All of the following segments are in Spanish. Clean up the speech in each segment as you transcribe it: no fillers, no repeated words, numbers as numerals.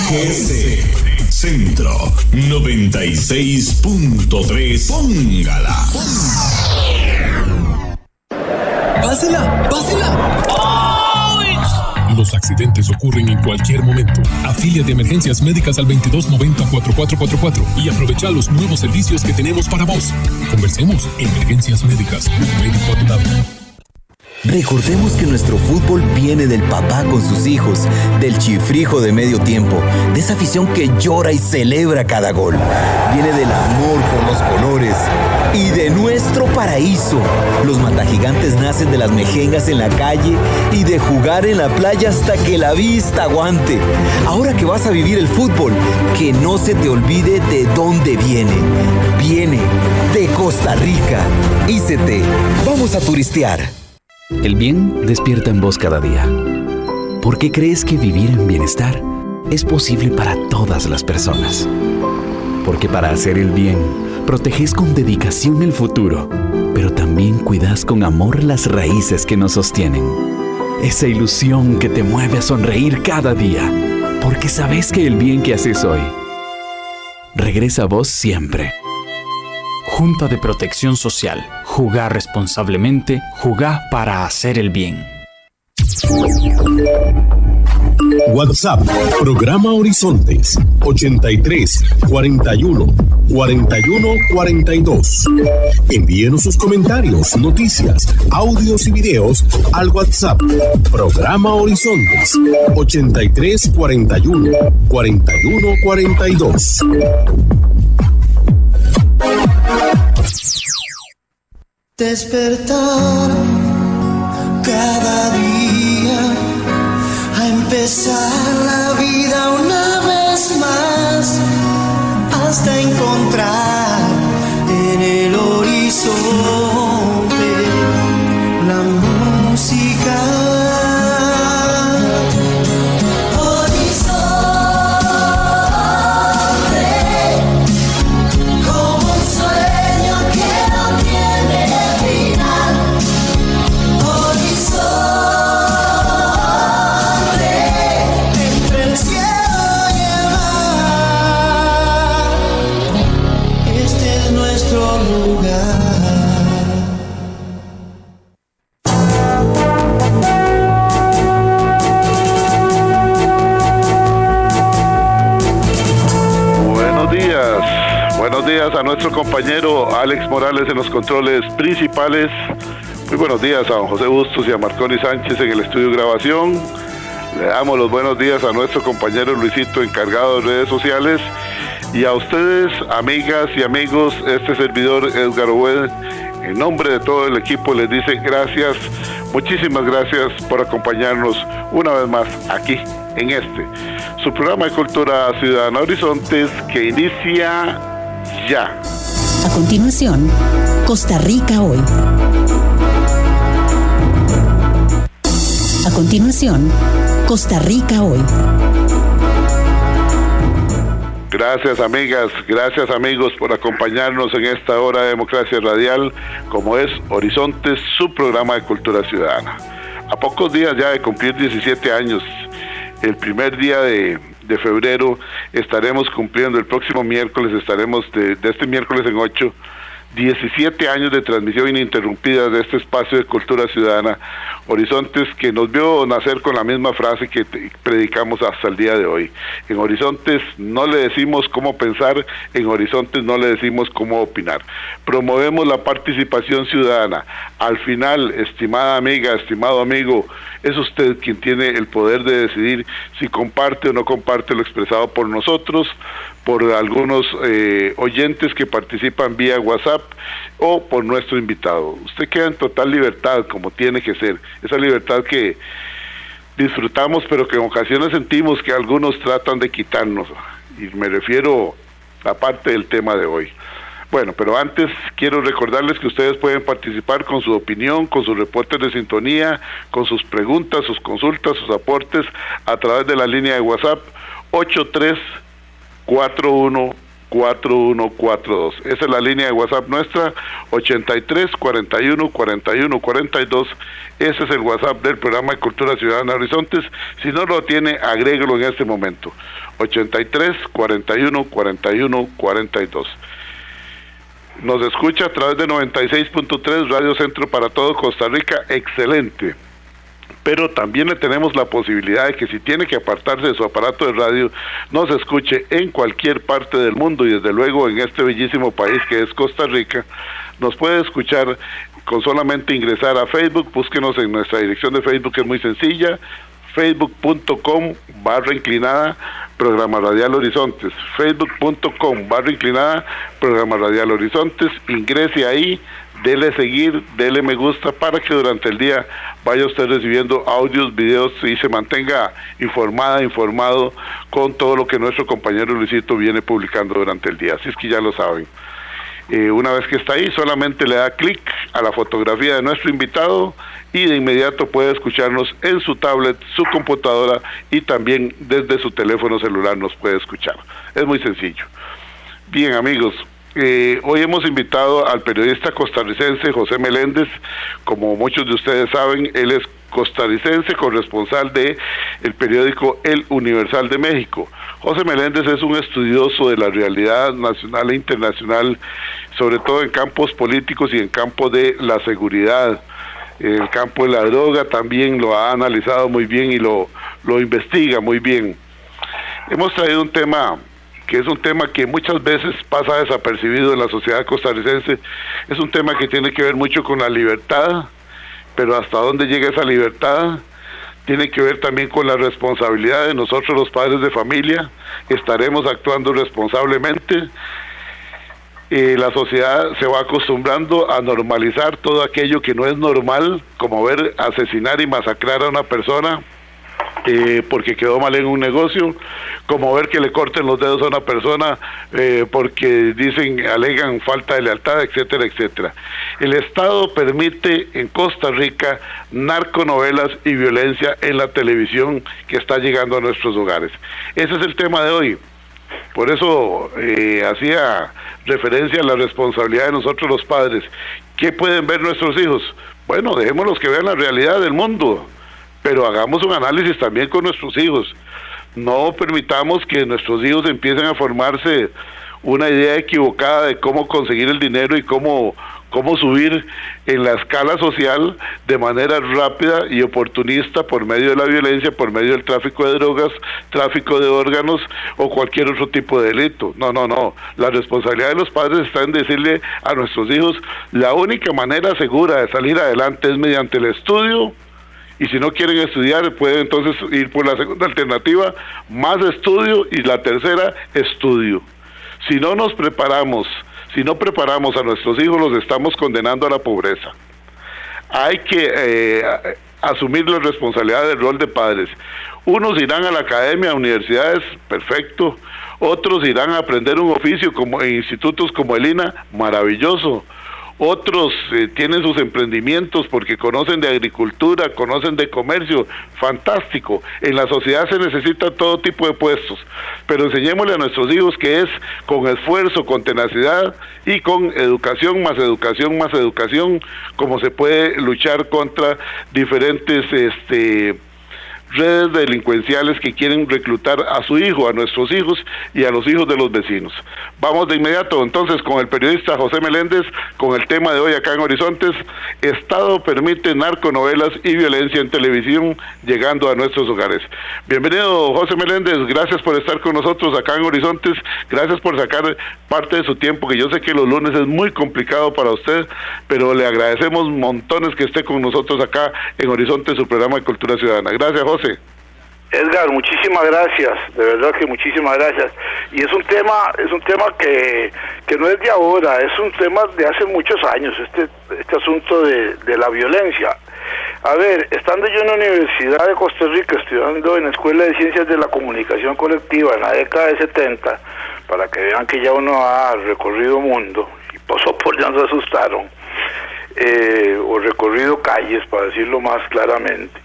GC Centro 96.3. Póngala. ¡Pásela! Los accidentes ocurren en cualquier momento. Afilia de emergencias médicas al 2290-4444 y aprovecha los nuevos servicios que tenemos para vos. Conversemos. Emergencias médicas. Un médico a tu lado. Recordemos que nuestro fútbol viene del papá con sus hijos, del chifrijo de medio tiempo, de esa afición que llora y celebra cada gol. Viene del amor por los colores y de nuestro paraíso. Los matagigantes nacen de las mejengas en la calle y de jugar en la playa hasta que la vista aguante. Ahora que vas a vivir el fútbol, que no se te olvide de dónde viene. Viene de Costa Rica. ICT. Vamos a turistear. El bien despierta en vos cada día. ¿Por qué crees que vivir en bienestar es posible para todas las personas? Porque para hacer el bien, proteges con dedicación el futuro, pero también cuidas con amor las raíces que nos sostienen. Esa ilusión que te mueve a sonreír cada día, porque sabes que el bien que haces hoy regresa a vos siempre. Junta de Protección Social. Jugá responsablemente, jugá para hacer el bien. WhatsApp, programa Horizontes, 83 41 41 42. Envíenos sus comentarios, noticias, audios y videos al WhatsApp, programa Horizontes, 83 41 41 42. Despertar cada día, a empezar la vida una vez más, hasta encontrar en el horizonte la música. Buenos días a nuestro compañero Alex Morales en los controles principales. Muy buenos días a don José Bustos y a Marconi Sánchez en el estudio de grabación. Le damos los buenos días a nuestro compañero Luisito, encargado de redes sociales. Y a ustedes, amigas y amigos, este servidor Edgar Obed, en nombre de todo el equipo, les dice gracias, muchísimas gracias por acompañarnos una vez más aquí en su programa de Cultura Ciudadana Horizontes, que inicia ya. A continuación, Costa Rica hoy. A continuación, Costa Rica hoy. Gracias amigas, gracias amigos por acompañarnos en esta hora de Democracia Radial, como es Horizontes, su programa de Cultura Ciudadana. A pocos días ya de cumplir 17 años, el primer día de febrero estaremos cumpliendo, el próximo miércoles estaremos de este miércoles en 8, 17 años de transmisión ininterrumpida de este espacio de cultura ciudadana, Horizontes, que nos vio nacer con la misma frase que predicamos hasta el día de hoy. En Horizontes no le decimos cómo pensar, en Horizontes no le decimos cómo opinar. Promovemos la participación ciudadana. Al final, estimada amiga, estimado amigo, es usted quien tiene el poder de decidir si comparte o no comparte lo expresado por nosotros, por algunos oyentes que participan vía WhatsApp o por nuestro invitado. Usted queda en total libertad, como tiene que ser, esa libertad que disfrutamos, pero que en ocasiones sentimos que algunos tratan de quitarnos, y me refiero a parte del tema de hoy. Bueno, pero antes quiero recordarles que ustedes pueden participar con su opinión, con sus reportes de sintonía, con sus preguntas, sus consultas, sus aportes a través de la línea de WhatsApp 8341 4142. Esa es la línea de WhatsApp nuestra, 83 41 41 42. Ese es el WhatsApp del programa de Cultura Ciudadana Horizontes. Si no lo tiene, agréguelo en este momento, 83 41 41 42. Nos escucha a través de 96.3 Radio Centro para todo Costa Rica, excelente. Pero también le tenemos la posibilidad de que si tiene que apartarse de su aparato de radio, nos escuche en cualquier parte del mundo y desde luego en este bellísimo país que es Costa Rica. Nos puede escuchar con solamente ingresar a Facebook, búsquenos en nuestra dirección de Facebook, que es muy sencilla, facebook.com/inclinada Programa Radial Horizontes, facebook.com/inclinada Programa Radial Horizontes, ingrese ahí, dele seguir, dele me gusta para que durante el día vaya usted recibiendo audios, videos y se mantenga informado con todo lo que nuestro compañero Luisito viene publicando durante el día, así es que ya lo saben. Una vez que está ahí, solamente le da clic a la fotografía de nuestro invitado y de inmediato puede escucharnos en su tablet, su computadora y también desde su teléfono celular nos puede escuchar. Es muy sencillo. Bien, amigos, hoy hemos invitado al periodista costarricense José Meléndez. Como muchos de ustedes saben, él es costarricense, corresponsal de el periódico El Universal de México. José Meléndez es un estudioso de la realidad nacional e internacional, sobre todo en campos políticos y en campo de la seguridad. El campo de la droga también lo ha analizado muy bien y lo investiga muy bien. Hemos traído un tema que es un tema que muchas veces pasa desapercibido en la sociedad costarricense. Es un tema que tiene que ver mucho con la libertad, pero hasta dónde llega esa libertad tiene que ver también con la responsabilidad de nosotros los padres de familia. Estaremos actuando responsablemente. La sociedad se va acostumbrando a normalizar todo aquello que no es normal, como ver asesinar y masacrar a una persona porque quedó mal en un negocio, como ver que le corten los dedos a una persona porque alegan falta de lealtad, etcétera, etcétera. El Estado permite en Costa Rica narconovelas y violencia en la televisión que está llegando a nuestros hogares. Ese es el tema de hoy. Por eso hacía referencia a la responsabilidad de nosotros los padres. ¿Qué pueden ver nuestros hijos? Bueno, dejémoslos que vean la realidad del mundo, pero hagamos un análisis también con nuestros hijos. No permitamos que nuestros hijos empiecen a formarse una idea equivocada de cómo conseguir el dinero y cómo subir en la escala social de manera rápida y oportunista por medio de la violencia, por medio del tráfico de drogas, tráfico de órganos o cualquier otro tipo de delito. No. La responsabilidad de los padres está en decirle a nuestros hijos, la única manera segura de salir adelante es mediante el estudio. Y si no quieren estudiar, pueden entonces ir por la segunda alternativa, más estudio, y la tercera, estudio. Si no nos preparamos, si no preparamos a nuestros hijos, los estamos condenando a la pobreza. Hay que asumir la responsabilidad del rol de padres. Unos irán a la academia, a universidades, perfecto. Otros irán a aprender un oficio como en institutos como el INA, maravilloso. Otros tienen sus emprendimientos porque conocen de agricultura, conocen de comercio, fantástico. En la sociedad se necesita todo tipo de puestos, pero enseñémosle a nuestros hijos que es con esfuerzo, con tenacidad y con educación, como se puede luchar contra diferentes redes delincuenciales que quieren reclutar a su hijo, a nuestros hijos y a los hijos de los vecinos. Vamos de inmediato entonces con el periodista José Meléndez con el tema de hoy acá en Horizontes. Estado permite narconovelas y violencia en televisión llegando a nuestros hogares. Bienvenido, José Meléndez, gracias por estar con nosotros acá en Horizontes, gracias por sacar parte de su tiempo, que yo sé que los lunes es muy complicado para usted, pero le agradecemos montones que esté con nosotros acá en Horizontes, su programa de Cultura Ciudadana. Gracias, José. Edgar, muchísimas gracias, de verdad que muchísimas gracias. Y es un tema que no es de ahora, es un tema de hace muchos años, este asunto de la violencia. A ver, estando yo en la Universidad de Costa Rica, estudiando en la Escuela de Ciencias de la Comunicación Colectiva en la década de 70, para que vean que ya uno ha recorrido mundo, y pasó por ya no se asustaron, o recorrido calles, para decirlo más claramente.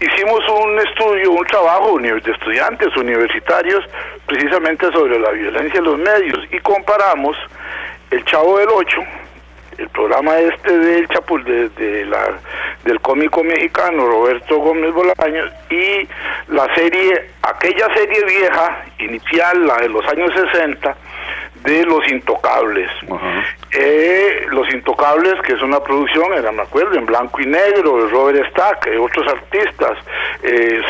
hicimos un estudio, un trabajo de estudiantes universitarios precisamente sobre la violencia en los medios y comparamos El Chavo del Ocho, el programa del del cómico mexicano Roberto Gómez Bolaños, y aquella serie vieja, inicial, la de los años 60, de Los Intocables. Los Intocables, que es una producción, me acuerdo, en blanco y negro, de Robert Stack y otros artistas,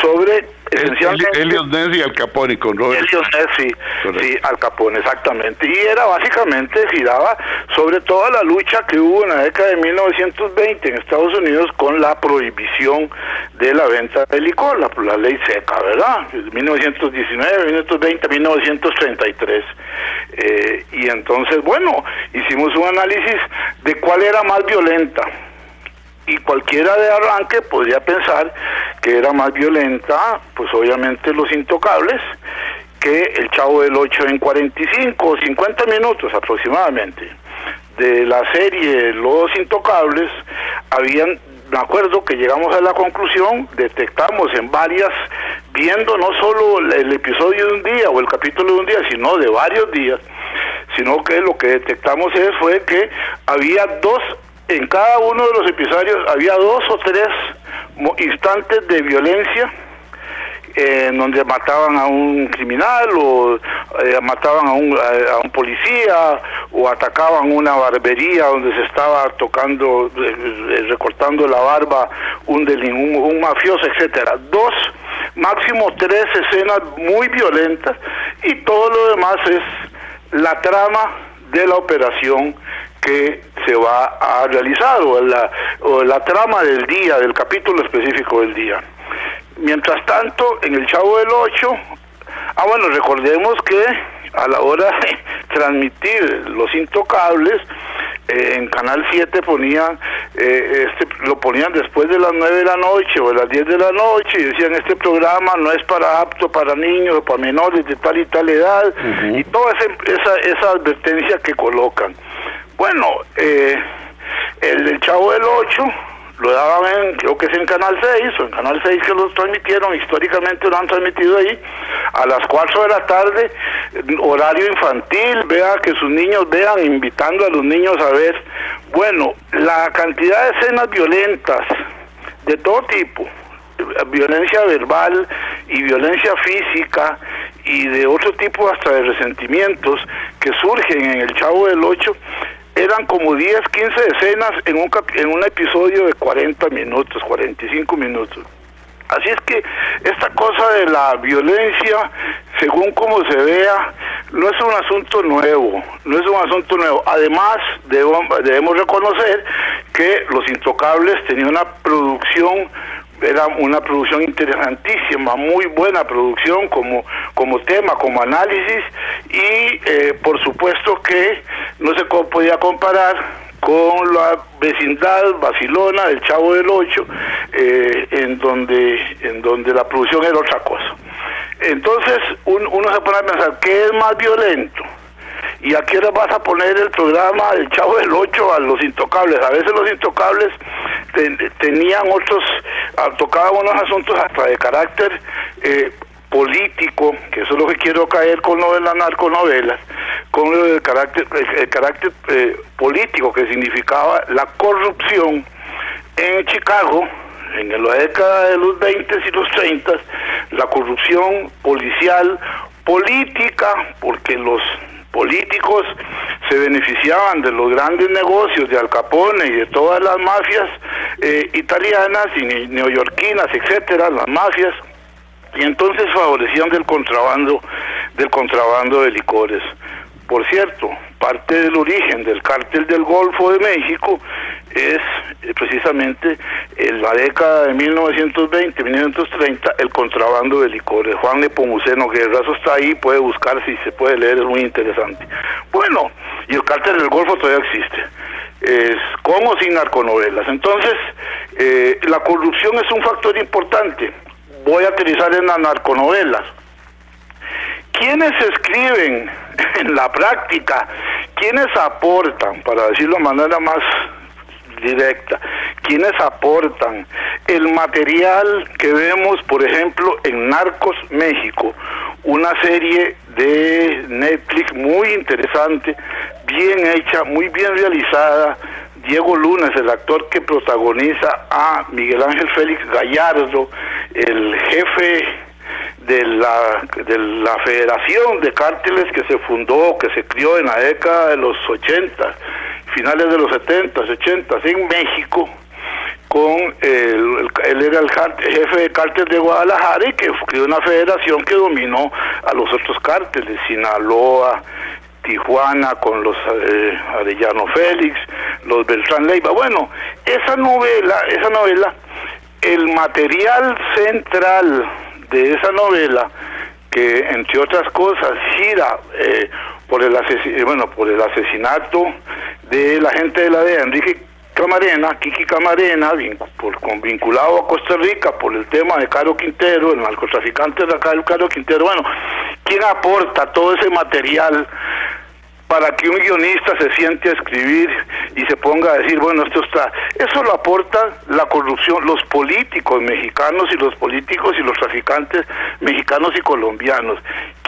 sobre esencialmente Elliot Ness y Al Capone con Robert Elliot Ness, sí, Al Capone, exactamente. Y era básicamente, giraba sobre toda la lucha que hubo en la década de 1920 en Estados Unidos con la prohibición de la venta de licor, la ley seca, ¿verdad? 1919, 1920, 1933. Y entonces, bueno, hicimos un análisis de cuál era más violenta. Y cualquiera de arranque podría pensar que era más violenta, pues obviamente Los Intocables, que El Chavo del Ocho en 45 o 50 minutos aproximadamente. De la serie Los Intocables, me acuerdo que llegamos a la conclusión, detectamos en varias, viendo no solo el episodio de un día o el capítulo de un día, sino de varios días, sino que lo que detectamos fue que había en cada uno de los episodios había 2 o 3 instantes de violencia, en donde mataban a un criminal o mataban a un policía o atacaban una barbería donde se estaba recortando la barba un mafioso, etcétera. 2, máximo 3 escenas muy violentas, y todo lo demás es la trama de la operación que se va a realizar, o la trama del día, del capítulo específico del día. Mientras tanto, en El Chavo del Ocho, recordemos que a la hora de transmitir Los Intocables, en Canal 7 lo ponían después de las 9 de la noche o de las 10 de la noche, y decían: este programa no es apto para niños o para menores de tal y tal edad, y toda esa advertencia que colocan. Bueno, el Chavo del Ocho lo daban creo que es en Canal 6, o en Canal 6 que lo transmitieron, históricamente lo han transmitido ahí, a las 4 de la tarde, horario infantil, vea que sus niños vean, invitando a los niños a ver. Bueno, la cantidad de escenas violentas, de todo tipo, violencia verbal y violencia física, y de otro tipo hasta de resentimientos que surgen en El Chavo del Ocho, eran como 10, 15 escenas en un episodio de 40 minutos, 45 minutos. Así es que esta cosa de la violencia, según como se vea, no es un asunto nuevo, Además, debemos reconocer que Los Intocables tenía una producción, era una producción interesantísima, muy buena producción como tema, como análisis, y por supuesto que no se podía comparar con la vecindad vacilona del Chavo del Ocho, en donde la producción era otra cosa. Entonces uno se pone a pensar, ¿qué es más violento? ¿Y a qué hora vas a poner el programa del Chavo del Ocho a Los Intocables? A veces Los Intocables tenían tocaban unos asuntos hasta de carácter político, que eso es lo que quiero caer con lo de las narconovelas, con lo del carácter político, que significaba la corrupción en Chicago en la década de los 20 y los 30, la corrupción policial, política, porque los políticos se beneficiaban de los grandes negocios de Al Capone y de todas las mafias italianas y neoyorquinas, etcétera, las mafias, y entonces favorecían del contrabando de licores. Por cierto, parte del origen del cártel del Golfo de México es precisamente en la década de 1920, 1930, el contrabando de licores. Juan Nepomuceno Guerra, eso está ahí, puede buscar si se puede leer, es muy interesante. Bueno, y el cártel del Golfo todavía existe, es con o sin narconovelas. Entonces, la corrupción es un factor importante. Voy a aterrizar en las narconovelas. ¿Quiénes escriben en la práctica? ¿Quiénes aportan, para decirlo de manera más directa. ¿Quiénes aportan? El material que vemos, por ejemplo, en Narcos México, una serie de Netflix muy interesante, bien hecha, muy bien realizada. Diego Luna es el actor que protagoniza a Miguel Ángel Félix Gallardo, el jefe de la Federación de Cárteles que se fundó, que se crió en la década de los 80, finales de los 70, 80 en México, él era el jefe de cártel de Guadalajara y que creó una federación que dominó a los otros cárteles, Sinaloa, Tijuana, con los Arellano Félix, los Beltrán Leiva. Bueno, esa novela, el material central de esa novela, que entre otras cosas gira por el asesinato del agente de la DEA, Enrique Camarena, Kiki Camarena, vinculado a Costa Rica por el tema de Caro Quintero, el narcotraficante de acá del Caro Quintero. Bueno, ¿quién aporta todo ese material para que un guionista se siente a escribir y se ponga a decir, bueno, eso lo aporta la corrupción, los políticos mexicanos y los políticos y los traficantes mexicanos y colombianos?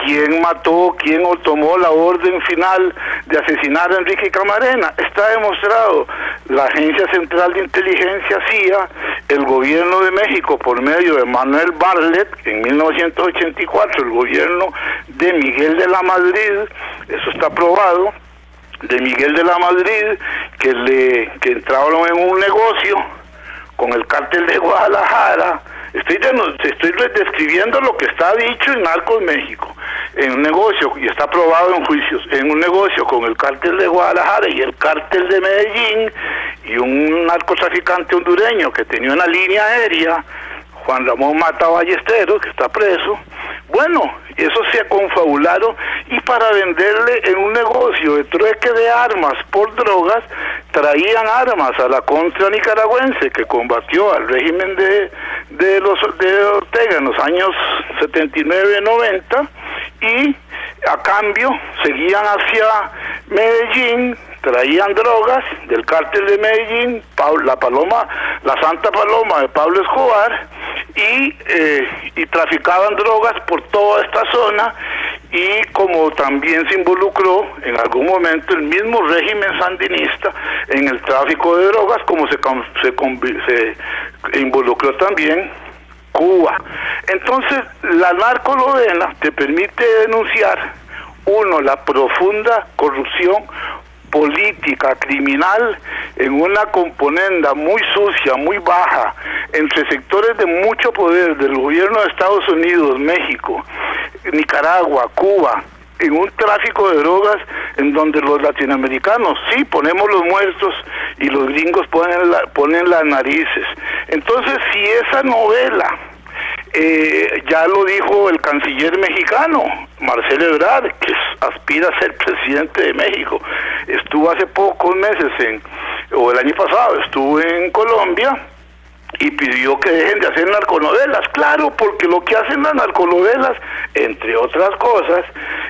¿Quién mató, quién tomó la orden final de asesinar a Enrique Camarena? Está demostrado. La Agencia Central de Inteligencia, CIA, el gobierno de México por medio de Manuel Bartlett en 1984, el gobierno de Miguel de la Madrid, eso está probado, de Miguel de la Madrid, que entraron en un negocio con el cártel de Guadalajara. Estoy describiendo lo que está dicho en Narcos México, en un negocio, y está probado en juicios, en un negocio con el cártel de Guadalajara y el cártel de Medellín, y un narcotraficante hondureño que tenía una línea aérea, Juan Ramón Mata Ballesteros, que está preso. Bueno, eso se confabularon, y para venderle en un negocio de trueque de armas por drogas, traían armas a la contra nicaragüense que combatió al régimen de Ortega en los años 79-90, y a cambio seguían hacia Medellín, traían drogas del cártel de Medellín, la Santa Paloma de Pablo Escobar, y traficaban drogas por toda esta zona. Y como también se involucró en algún momento el mismo régimen sandinista en el tráfico de drogas, como se involucró también Cuba. Entonces, la narconovela te permite denunciar, uno, la profunda corrupción política, criminal, en una componenda muy sucia, muy baja, entre sectores de mucho poder del gobierno de Estados Unidos, México, Nicaragua, Cuba, en un tráfico de drogas en donde los latinoamericanos sí ponemos los muertos y los gringos ponen las narices. Entonces, si esa novela, ya lo dijo el canciller mexicano, Marcelo Ebrard, que aspira a ser presidente de México, estuvo hace pocos meses, el año pasado, estuvo en Colombia, y pidió que dejen de hacer narconovelas. Claro, porque lo que hacen las narconovelas, entre otras cosas,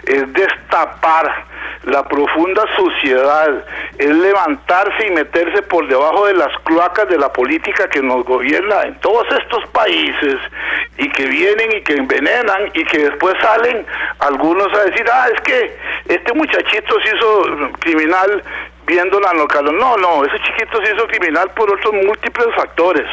es destapar la profunda suciedad, es levantarse y meterse por debajo de las cloacas de la política que nos gobierna en todos estos países, y que vienen y que envenenan, y que después salen algunos a decir, es que este muchachito se hizo criminal viendo la local. No, ese chiquito se hizo criminal por otros múltiples factores,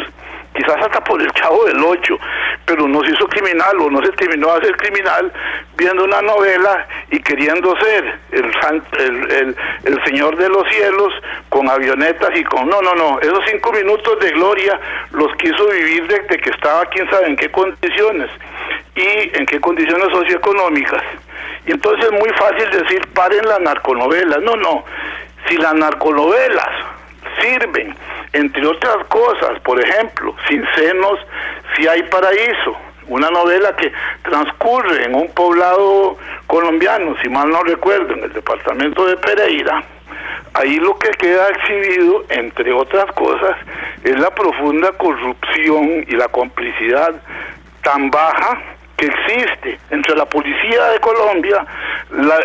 quizás hasta por el Chavo del Ocho, pero no se hizo criminal, o no se terminó de hacer criminal viendo una novela y queriendo ser el señor de los cielos con avionetas y con... No, esos 5 minutos de gloria los quiso vivir desde que estaba quién sabe en qué condiciones, y en qué condiciones socioeconómicas. Y entonces es muy fácil decir, paren las narconovelas. No, si las narconovelas sirven, entre otras cosas, por ejemplo, Sin Senos, Si Hay Paraíso, una novela que transcurre en un poblado colombiano, si mal no recuerdo, en el departamento de Pereira, ahí lo que queda exhibido, entre otras cosas, es la profunda corrupción y la complicidad tan baja que existe entre la policía de Colombia,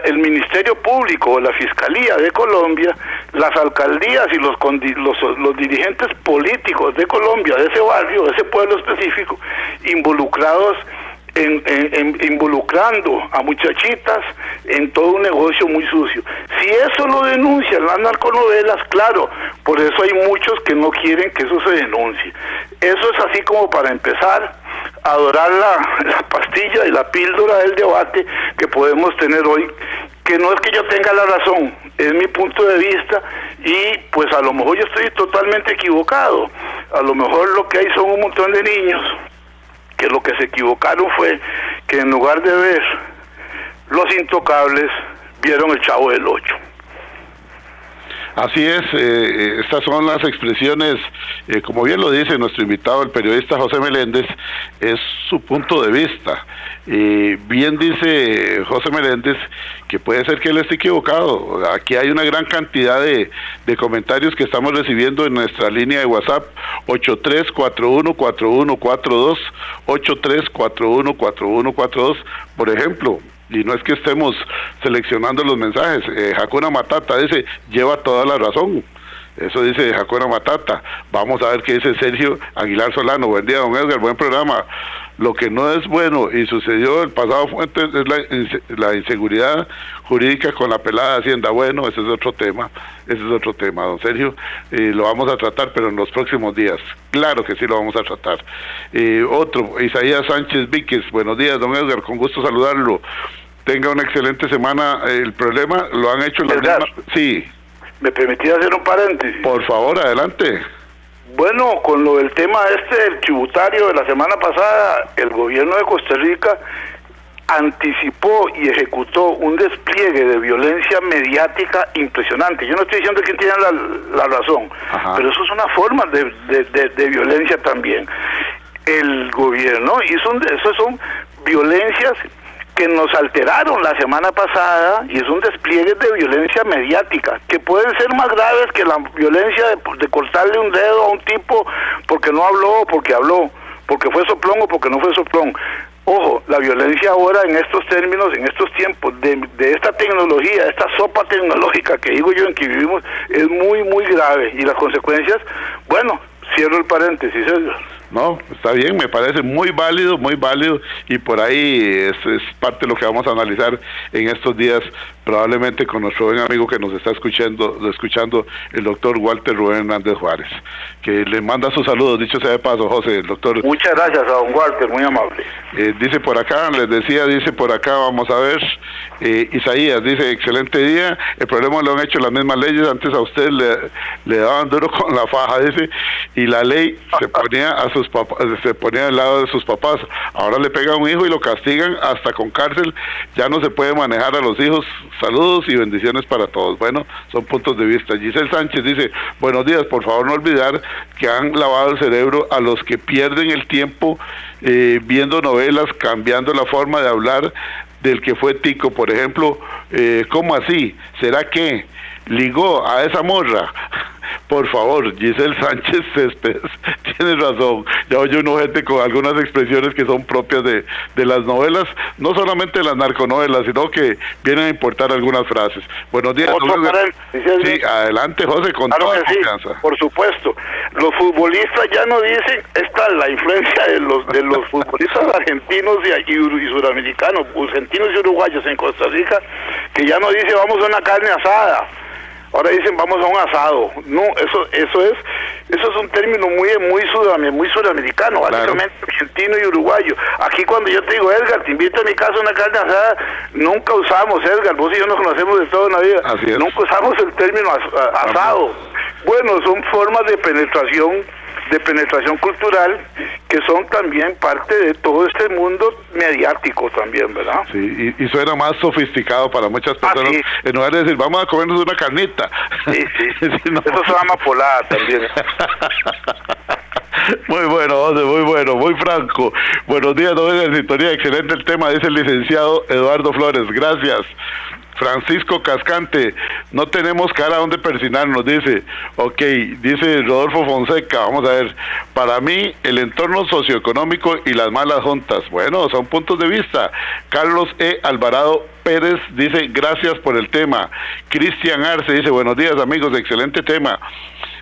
el Ministerio Público o la Fiscalía de Colombia, las alcaldías y los dirigentes políticos de Colombia, de ese barrio, de ese pueblo específico, involucrados involucrando a muchachitas en todo un negocio muy sucio. Si eso lo denuncian las narconovelas, claro, por eso hay muchos que no quieren que eso se denuncie. Eso es así como para empezar a adorar la pastilla y la píldora del debate que podemos tener hoy, que no es que yo tenga la razón, es mi punto de vista, y pues a lo mejor yo estoy totalmente equivocado. A lo mejor lo que hay son un montón de niños que lo que se equivocaron fue que en lugar de ver Los Intocables, vieron El Chavo del Ocho. Así es, estas son las expresiones, como bien lo dice nuestro invitado, el periodista José Meléndez, es su punto de vista. Bien dice José Meléndez que puede ser que él esté equivocado. Aquí hay una gran cantidad de comentarios que estamos recibiendo en nuestra línea de WhatsApp, 83414142, 83414142, por ejemplo. Y no es que estemos seleccionando los mensajes. Hakuna Matata dice, lleva toda la razón. Eso dice Hakuna Matata. Vamos a ver qué dice Sergio Aguilar Solano. Buen día, don Edgar, buen programa. Lo que no es bueno y sucedió el pasado fuente es la inseguridad jurídica con la pelada de Hacienda. Bueno, ese es otro tema, don Sergio. Lo vamos a tratar, pero en los próximos días. Claro que sí lo vamos a tratar. Otro, Isaías Sánchez Víquez. Buenos días, don Edgar, con gusto saludarlo. Tenga una excelente semana. El problema lo han hecho las mismas... Sí. ¿Me permitía hacer un paréntesis? Por favor, adelante. Bueno, con lo del tema del tributario de la semana pasada, el gobierno de Costa Rica anticipó y ejecutó un despliegue de violencia mediática impresionante. Yo no estoy diciendo quién tiene la razón, ajá, pero eso es una forma de violencia también. El gobierno hizo eso son violencias que nos alteraron la semana pasada, y es un despliegue de violencia mediática, que pueden ser más graves que la violencia de cortarle un dedo a un tipo porque no habló o porque habló, porque fue soplón o porque no fue soplón. Ojo, la violencia ahora en estos términos, en estos tiempos, de esta tecnología, esta sopa tecnológica que digo yo en que vivimos, es muy, muy grave, y las consecuencias, bueno, cierro el paréntesis, Edgar. No, está bien, me parece muy válido, y por ahí es parte de lo que vamos a analizar en estos días, probablemente con nuestro buen amigo que nos está escuchando, el doctor Walter Rubén Hernández Juárez, que le manda sus saludos, dicho sea de paso, José, el doctor. Muchas gracias a don Walter, muy amable. Dice por acá, vamos a ver, Isaías dice, excelente día, el problema lo han hecho las mismas leyes, antes a usted le daban duro con la faja, dice, y la ley se ponía al lado de sus papás, ahora le pegan a un hijo y lo castigan hasta con cárcel, ya no se puede manejar a los hijos. Saludos y bendiciones para todos. Bueno, son puntos de vista. Giselle Sánchez dice, buenos días, por favor no olvidar que han lavado el cerebro a los que pierden el tiempo viendo novelas, cambiando la forma de hablar del que fue tico, por ejemplo, ¿cómo así? ¿Será que ligó a esa morra? Por favor, Giselle Sánchez Céspedes, tiene razón. Ya oye uno gente con algunas expresiones que son propias de las novelas, no solamente de las narconovelas, sino que vienen a importar algunas frases. Buenos días. Sí, adelante, José, con claro toda confianza. Sí, por supuesto. Los futbolistas ya no dicen, esta es la influencia de los futbolistas argentinos y suramericanos, argentinos y uruguayos en Costa Rica, que ya no dice vamos a una carne asada. Ahora dicen vamos a un asado. No, eso es un término muy suramericano, básicamente argentino y uruguayo. Aquí cuando yo te digo, Edgar, te invito a mi casa a una carne asada, nunca usamos, Edgar, vos y yo nos conocemos de toda la vida, nunca usamos el término asado. Bueno, son formas de penetración cultural que son también parte de todo este mundo mediático también, ¿verdad? Sí, y suena más sofisticado para muchas personas, sí. En lugar de decir, vamos a comernos una carnita. Sí. No. Eso se llama polada también. Muy bueno, José, muy bueno, muy franco. Buenos días, don Edgar, sintonía, excelente el tema, dice el licenciado Eduardo Flores, gracias. Francisco Cascante, no tenemos cara donde persinarnos, dice. Ok, dice Rodolfo Fonseca, vamos a ver, para mí el entorno socioeconómico y las malas juntas, bueno, son puntos de vista. Carlos E. Alvarado Pérez dice, gracias por el tema. Cristian Arce dice, buenos días amigos, excelente tema.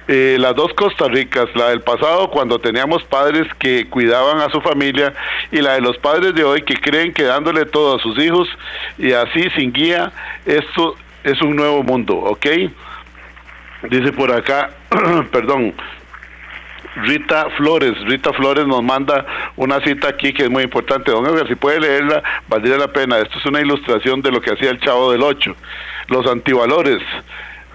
Las dos Costa Ricas, la del pasado cuando teníamos padres que cuidaban a su familia y la de los padres de hoy que creen que dándole todo a sus hijos y así sin guía, esto es un nuevo mundo, ¿ok? Dice por acá, perdón, Rita Flores nos manda una cita aquí que es muy importante. Don Edgar, si puede leerla, valdría la pena. Esto es una ilustración de lo que hacía el Chavo del Ocho. Los antivalores.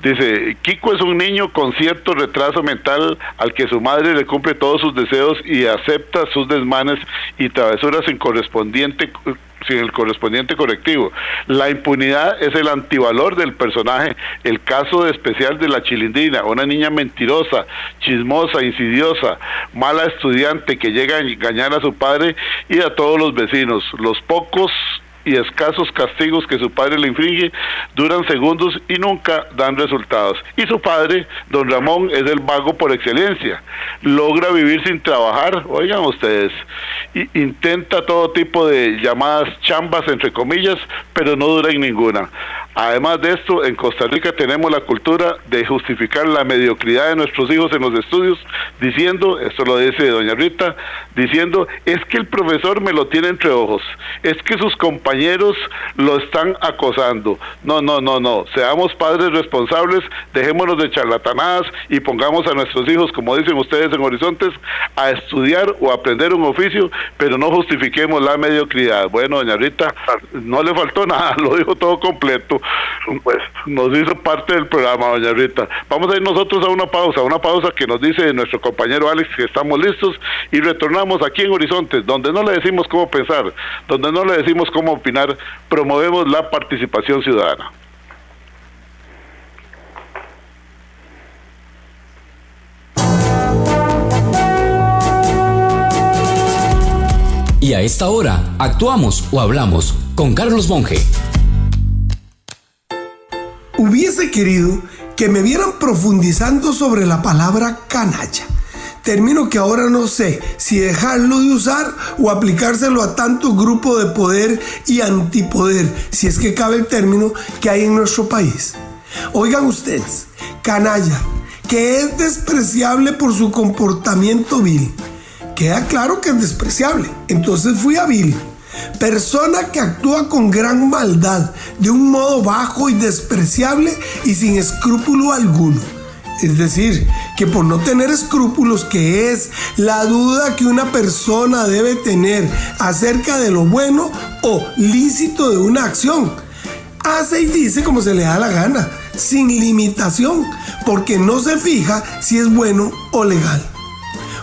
Dice, Kiko es un niño con cierto retraso mental al que su madre le cumple todos sus deseos y acepta sus desmanes y travesuras sin el correspondiente correctivo. La impunidad es el antivalor del personaje, el caso especial de la Chilindrina, una niña mentirosa, chismosa, insidiosa, mala estudiante que llega a engañar a su padre y a todos los vecinos. Los pocos y escasos castigos que su padre le inflige duran segundos y nunca dan resultados. Y su padre, don Ramón, es el vago por excelencia. Logra vivir sin trabajar, oigan ustedes, intenta todo tipo de llamadas chambas, entre comillas, pero no dura en ninguna. Además de esto, en Costa Rica tenemos la cultura de justificar la mediocridad de nuestros hijos en los estudios, diciendo, esto lo dice doña Rita, diciendo, es que el profesor me lo tiene entre ojos, es que sus compañeros lo están acosando. No, seamos padres responsables, dejémonos de charlatanadas y pongamos a nuestros hijos, como dicen ustedes en Horizontes, a estudiar o aprender un oficio, pero no justifiquemos la mediocridad. Bueno, doña Rita, no le faltó nada, lo dijo todo completo. Nos hizo parte del programa, doña Rita. Vamos a ir nosotros a una pausa que nos dice nuestro compañero Alex que estamos listos y retornamos aquí en Horizontes, donde no le decimos cómo pensar, donde no le decimos cómo opinar, promovemos la participación ciudadana. Y a esta hora, actuamos o hablamos con Carlos Monge. Hubiese querido que me vieran profundizando sobre la palabra canalla, término que ahora no sé si dejarlo de usar o aplicárselo a tantos grupos de poder y antipoder, si es que cabe el término, que hay en nuestro país. Oigan ustedes, canalla, que es despreciable por su comportamiento vil. Queda claro que es despreciable, entonces fui a vil. Persona que actúa con gran maldad, de un modo bajo y despreciable y sin escrúpulo alguno. Es decir, que por no tener escrúpulos, que es la duda que una persona debe tener acerca de lo bueno o lícito de una acción, hace y dice como se le da la gana, sin limitación, porque no se fija si es bueno o legal.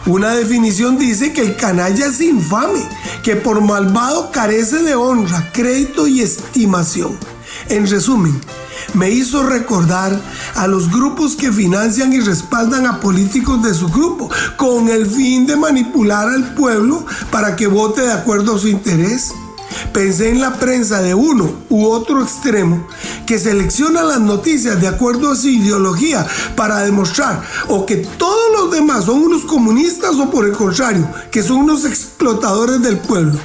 Una definición dice que el canalla es infame, que por malvado carece de honra, crédito y estimación. En resumen, me hizo recordar a los grupos que financian y respaldan a políticos de su grupo con el fin de manipular al pueblo para que vote de acuerdo a su interés. Pensé en la prensa de uno u otro extremo que selecciona las noticias de acuerdo a su ideología para demostrar o que todos los demás son unos comunistas o por el contrario, que son unos explotadores del pueblo.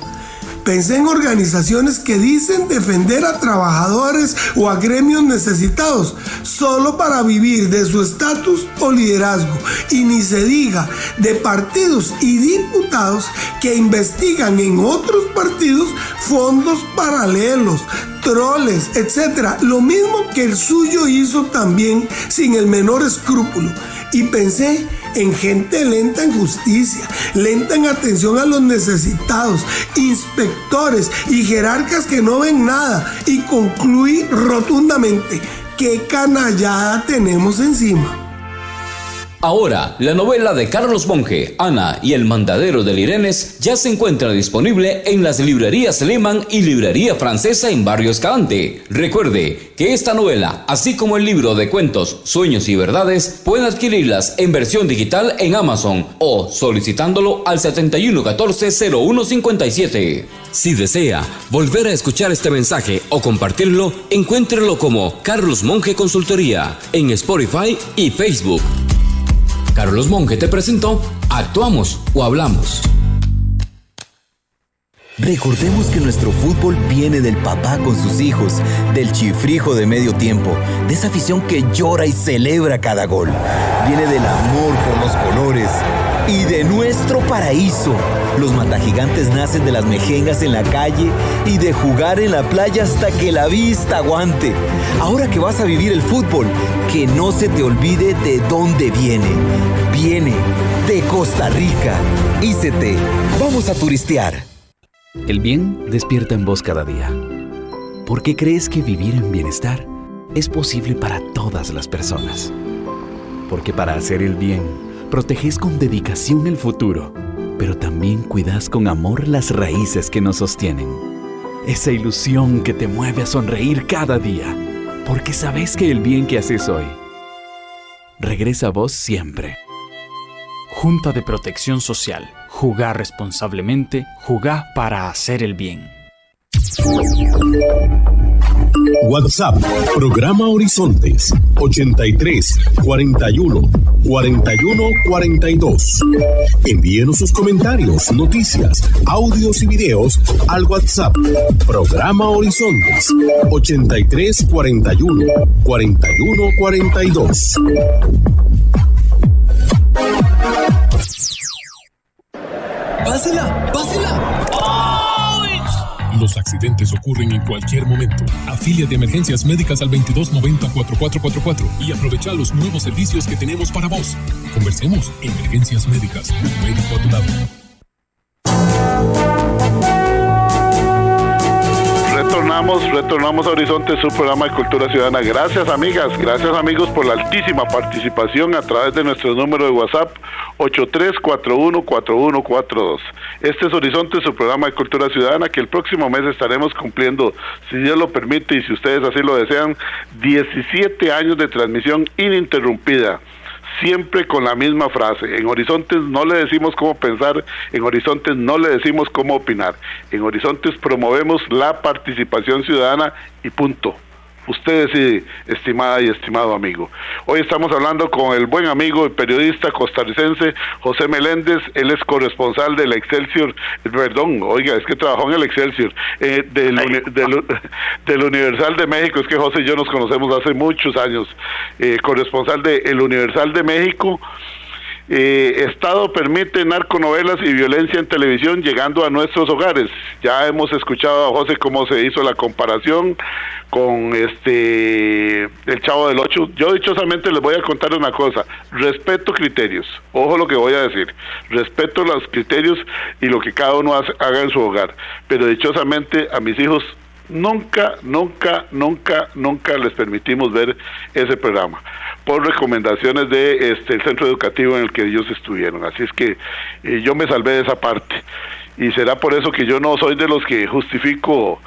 Pensé en organizaciones que dicen defender a trabajadores o a gremios necesitados solo para vivir de su estatus o liderazgo. Y ni se diga de partidos y diputados que investigan en otros partidos fondos paralelos, troles, etc. Lo mismo que el suyo hizo también sin el menor escrúpulo. Y pensé en gente lenta en justicia, lenta en atención a los necesitados, inspectores y jerarcas que no ven nada. Y concluí rotundamente, ¿qué canallada tenemos encima? Ahora, la novela de Carlos Monge, Ana y el mandadero del Irenes ya se encuentra disponible en las librerías Lehmann y Librería Francesa en Barrio Escalante. Recuerde que esta novela, así como el libro de cuentos Sueños y Verdades, pueden adquirirlas en versión digital en Amazon o solicitándolo al 7114-0157. Si desea volver a escuchar este mensaje o compartirlo, encuéntrelo como Carlos Monge Consultoría en Spotify y Facebook. Carlos Monge te presentó Actuamos o Hablamos. Recordemos que nuestro fútbol viene del papá con sus hijos, del chifrijo de medio tiempo, de esa afición que llora y celebra cada gol. Viene del amor por los colores y de nuestro paraíso. Los matagigantes nacen de las mejengas en la calle y de jugar en la playa hasta que la vista aguante. Ahora que vas a vivir el fútbol, que no se te olvide de dónde viene. Viene de Costa Rica. Ícete, vamos a turistear. El bien despierta en vos cada día. ¿Por qué crees que vivir en bienestar es posible para todas las personas? Porque para hacer el bien, proteges con dedicación el futuro, pero también cuidas con amor las raíces que nos sostienen. Esa ilusión que te mueve a sonreír cada día, porque sabes que el bien que haces hoy regresa a vos siempre. Junta de Protección Social. Jugar responsablemente, jugar para hacer el bien. WhatsApp, programa Horizontes, 83 41 41 42. Envíenos sus comentarios, noticias, audios y videos al WhatsApp, programa Horizontes, 83 41 41 42. ¡Pásela! ¡Pásela! Los accidentes ocurren en cualquier momento. Afíliate a Emergencias Médicas al 2290-4444 y aprovecha los nuevos servicios que tenemos para vos. Conversemos. Emergencias Médicas, un médico a tu lado. Retornamos a Horizonte, su programa de Cultura Ciudadana. Gracias amigas, gracias amigos por la altísima participación a través de nuestro número de WhatsApp 83414142. Este es Horizonte, su programa de Cultura Ciudadana, que el próximo mes estaremos cumpliendo, si Dios lo permite y si ustedes así lo desean, 17 años de transmisión ininterrumpida. Siempre con la misma frase: en Horizontes no le decimos cómo pensar, en Horizontes no le decimos cómo opinar, en Horizontes promovemos la participación ciudadana y punto. Usted decide, estimada y estimado amigo. Hoy estamos hablando con el buen amigo y periodista costarricense José Meléndez. Él es corresponsal del Excelsior, es que trabajó en el Excelsior, del Universal de México. Es que José y yo nos conocemos hace muchos años. Corresponsal del Universal de México. Estado permite narconovelas y violencia en televisión llegando a nuestros hogares. Ya hemos escuchado a José cómo se hizo la comparación con El Chavo del Ocho. Yo dichosamente les voy a contar una cosa: respeto criterios, ojo lo que voy a decir, respeto los criterios y lo que cada uno haga en su hogar, pero dichosamente a mis hijos nunca les permitimos ver ese programa por recomendaciones de el centro educativo en el que ellos estuvieron. Así es que yo me salvé de esa parte, y será por eso que yo no soy de los que justifico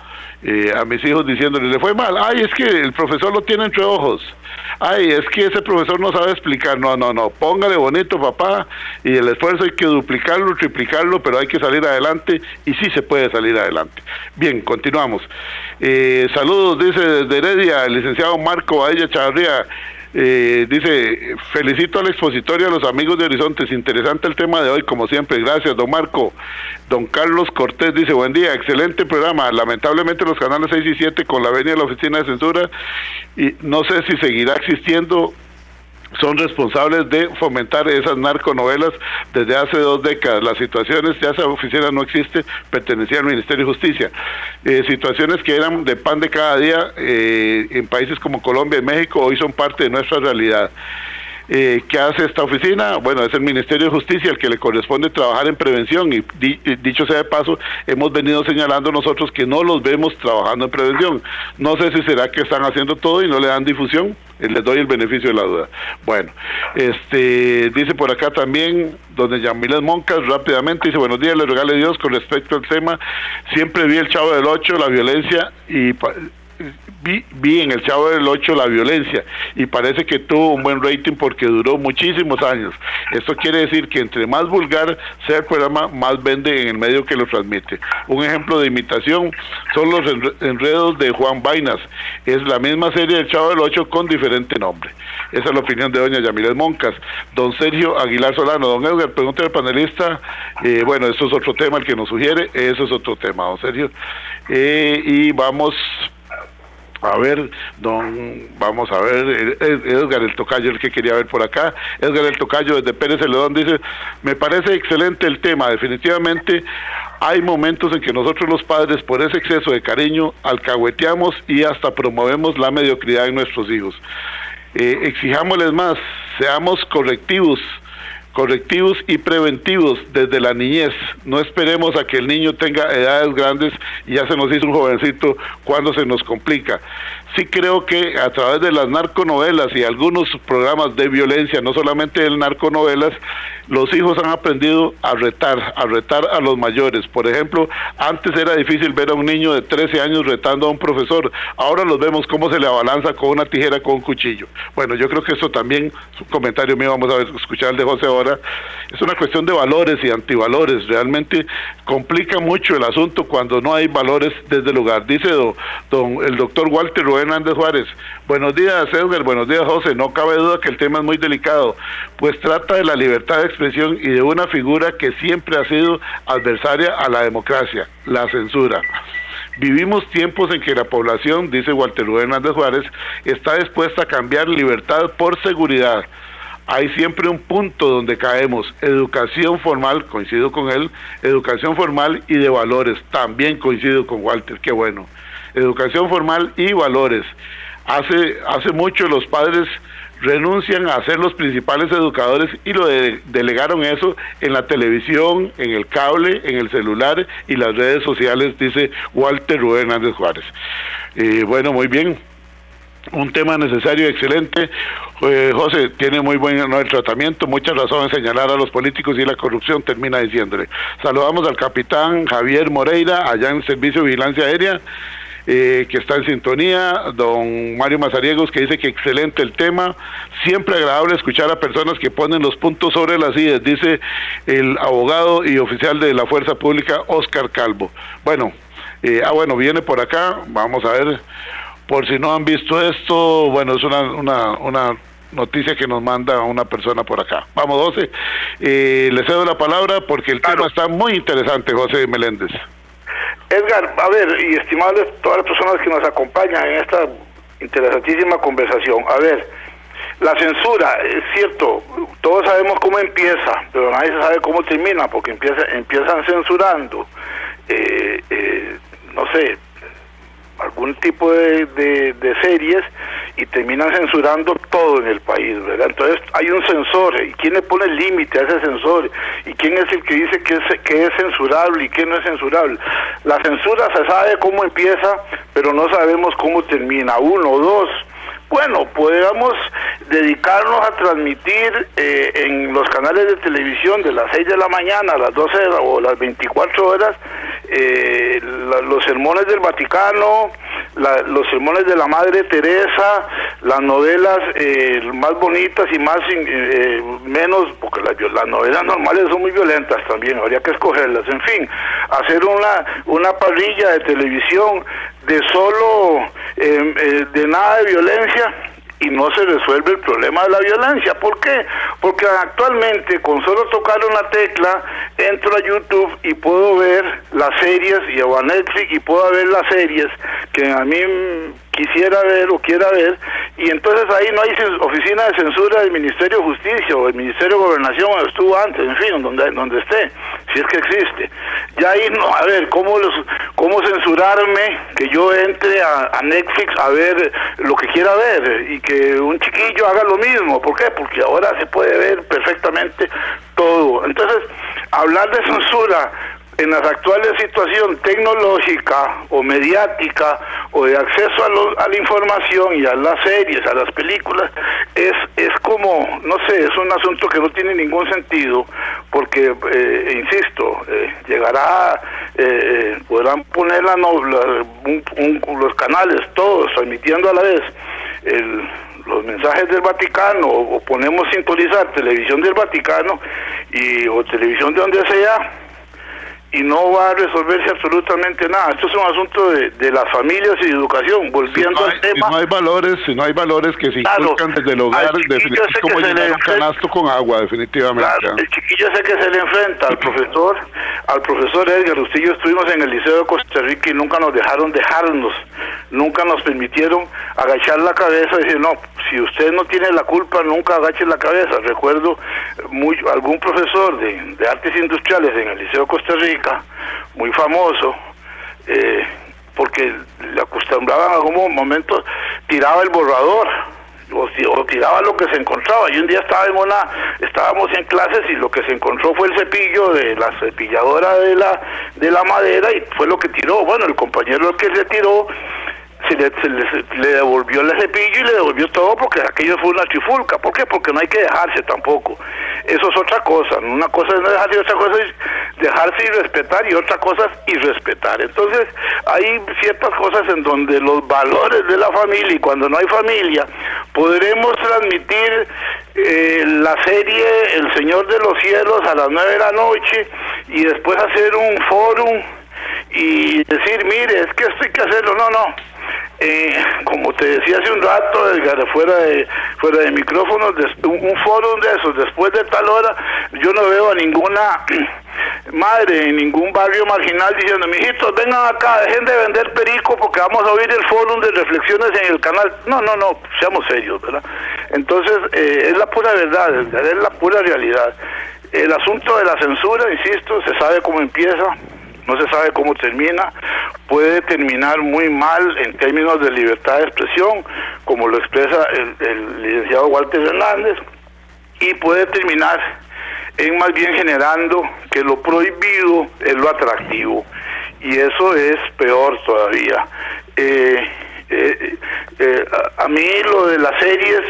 a mis hijos diciéndoles le fue mal. Ay, es que el profesor lo tiene entre ojos. Ay, es que ese profesor no sabe explicar. No, póngale bonito, papá, y el esfuerzo hay que duplicarlo, triplicarlo, pero hay que salir adelante, y sí se puede salir adelante. Bien, continuamos. Saludos, dice desde Heredia el licenciado Marco Badilla Chavarría. Dice: felicito al expositor y a los amigos de Horizontes, interesante el tema de hoy como siempre. Gracias, don Marco. Don Carlos Cortés dice: buen día, excelente programa. Lamentablemente los canales 6 y 7 con la venia de la oficina de censura, y no sé si seguirá existiendo, son responsables de fomentar esas narconovelas desde hace 2 décadas. Las situaciones, ya esa oficina no existe, pertenecía al Ministerio de Justicia. Situaciones que eran de pan de cada día en países como Colombia y México, hoy son parte de nuestra realidad. ¿Qué hace esta oficina? Bueno, es el Ministerio de Justicia el que le corresponde trabajar en prevención, y dicho sea de paso, hemos venido señalando nosotros que no los vemos trabajando en prevención. No sé si será que están haciendo todo y no le dan difusión, les doy el beneficio de la duda. Bueno, dice por acá también donde Yamilet Moncas, rápidamente, dice, buenos días, le regale Dios, con respecto al tema, siempre vi el Chavo del 8, la violencia, y vi en el Chavo del 8 la violencia, y parece que tuvo un buen rating porque duró muchísimos años. Esto quiere decir que entre más vulgar sea el programa, más vende en el medio que lo transmite. Un ejemplo de imitación son los enredos de Juan Vainas. Es la misma serie del Chavo del 8 con diferente nombre. Esa es la opinión de doña Yamilet Moncas. Don Sergio Aguilar Solano, don Edgar, pregúntale al panelista, bueno, eso es otro tema el que nos sugiere, eso es otro tema, don Sergio. Y vamos a ver, Edgar el Tocayo, el que quería ver por acá. Edgar el Tocayo desde Pérez Celedón dice, me parece excelente el tema, definitivamente hay momentos en que nosotros los padres, por ese exceso de cariño, alcahueteamos y hasta promovemos la mediocridad en nuestros hijos. Exijámosles más, seamos correctivos y preventivos desde la niñez. No esperemos a que el niño tenga edades grandes y ya se nos hizo un jovencito cuando se nos complica. Sí creo que a través de las narconovelas y algunos programas de violencia, no solamente de narconovelas, los hijos han aprendido a retar a los mayores. Por ejemplo, antes era difícil ver a un niño de 13 años retando a un profesor. Ahora los vemos cómo se le abalanza con una tijera, con un cuchillo. Bueno, yo creo que eso también, es un comentario mío, vamos a escuchar el de José ahora, es una cuestión de valores y antivalores. Realmente complica mucho el asunto cuando no hay valores desde el hogar. Dice el doctor Walter Rubén Hernández Juárez, buenos días Edgar, buenos días José, no cabe duda que el tema es muy delicado, pues trata de la libertad de expresión y de una figura que siempre ha sido adversaria a la democracia, la censura. Vivimos tiempos en que la población, dice Walter Rubén Hernández Juárez, está dispuesta a cambiar libertad por seguridad. Hay siempre un punto donde caemos. Educación formal, coincido con él, educación formal y de valores, también coincido con Walter, qué bueno. Educación formal y valores. Hace mucho los padres renuncian a ser los principales educadores y lo delegaron eso en la televisión, en el cable, en el celular y las redes sociales, dice Walter Rubén Hernández Juárez. Bueno, muy bien. Un tema necesario, excelente. José tiene muy buen el tratamiento, mucha razón en señalar a los políticos y la corrupción, termina diciéndole. Saludamos al capitán Javier Moreira, allá en Servicio de Vigilancia Aérea, que está en sintonía, don Mario Mazariegos, que dice que excelente el tema, siempre agradable escuchar a personas que ponen los puntos sobre las IES, dice el abogado y oficial de la Fuerza Pública, Oscar Calvo. Bueno, viene por acá, vamos a ver, por si no han visto esto, bueno, es una noticia que nos manda una persona por acá. Vamos, José, le cedo la palabra porque el tema está muy interesante, José Meléndez. Edgar, a ver, y estimables todas las personas que nos acompañan en esta interesantísima conversación, a ver, la censura, es cierto, todos sabemos cómo empieza, pero nadie sabe cómo termina, porque empiezan censurando, no sé, algún tipo de series y terminan censurando todo en el país, ¿verdad? Entonces hay un censor, ¿y quién le pone el límite a ese censor? ¿Y quién es el que dice que es censurable y qué no es censurable? La censura se sabe cómo empieza, pero no sabemos cómo termina. 1, 2... Bueno, podemos dedicarnos a transmitir en los canales de televisión de las 6 de la mañana a las 12 o las 24 horas los sermones del Vaticano, los sermones de la Madre Teresa, las novelas más bonitas y más menos, porque las novelas normales son muy violentas también, habría que escogerlas. En fin, hacer una parrilla de televisión de solo de nada de violencia y no se resuelve el problema de la violencia. ¿Por qué? Porque actualmente con solo tocar una tecla entro a YouTube y puedo ver las series, y a Netflix y puedo ver las series que a mí quisiera ver o quiera ver, y entonces ahí no hay oficina de censura del Ministerio de Justicia o del Ministerio de Gobernación, donde estuvo antes, en fin, donde esté, si es que existe. Ya ahí no, a ver, ¿cómo censurarme que yo entre a Netflix a ver lo que quiera ver y que un chiquillo haga lo mismo? ¿Por qué? Porque ahora se puede ver perfectamente todo. Entonces, hablar de censura en la actual situación tecnológica o mediática o de acceso a la información y a las series, a las películas, es como, no sé, es un asunto que no tiene ningún sentido, porque, insisto, llegará, podrán poner los canales todos transmitiendo a la vez los mensajes del Vaticano, o ponemos sintonizar televisión del Vaticano o televisión de donde sea, y no va a resolverse absolutamente nada. Esto es un asunto de las familias y de educación. Volviendo al tema, si no hay valores que se inculcan desde el hogar, definitivamente es como llenar un canasto con agua, definitivamente. Claro, el chiquillo sé que se le enfrenta al profesor Edgar. Usted y yo estuvimos en el Liceo de Costa Rica y nunca nos dejaron nunca nos permitieron agachar la cabeza y decir, no, si usted no tiene la culpa, nunca agache la cabeza. Recuerdo algún profesor de artes industriales en el Liceo de Costa Rica, muy famoso, porque le acostumbraban en algún momento, tiraba el borrador o tiraba lo que se encontraba. Y un día estábamos en clases y lo que se encontró fue el cepillo de la cepilladora de la madera, y fue lo que tiró. Bueno, el compañero que le tiró le devolvió el cepillo y le devolvió todo, porque aquello fue una trifulca. ¿Por qué? Porque no hay que dejarse tampoco. Eso es otra cosa. Una cosa es no dejarse y otra cosa es dejarse y respetar, y otra cosa es irrespetar. Entonces hay ciertas cosas en donde los valores de la familia, y cuando no hay familia, podremos transmitir la serie El Señor de los Cielos a las 9 de la noche y después hacer un fórum y decir, mire, es que esto hay que hacerlo. No. Como te decía hace un rato, Edgar, fuera de micrófonos, un foro de esos después de tal hora, yo no veo a ninguna madre en ningún barrio marginal diciendo, mijitos, vengan acá, dejen de vender perico porque vamos a oír el foro de reflexiones en el canal. No, seamos serios, ¿verdad? Entonces, es la pura verdad, es la pura realidad. El asunto de la censura, insisto, se sabe cómo empieza, no se sabe cómo termina. Puede terminar muy mal en términos de libertad de expresión, como lo expresa el licenciado Walter Hernández, y puede terminar en más bien generando que lo prohibido es lo atractivo, y eso es peor todavía. A mí lo de las series,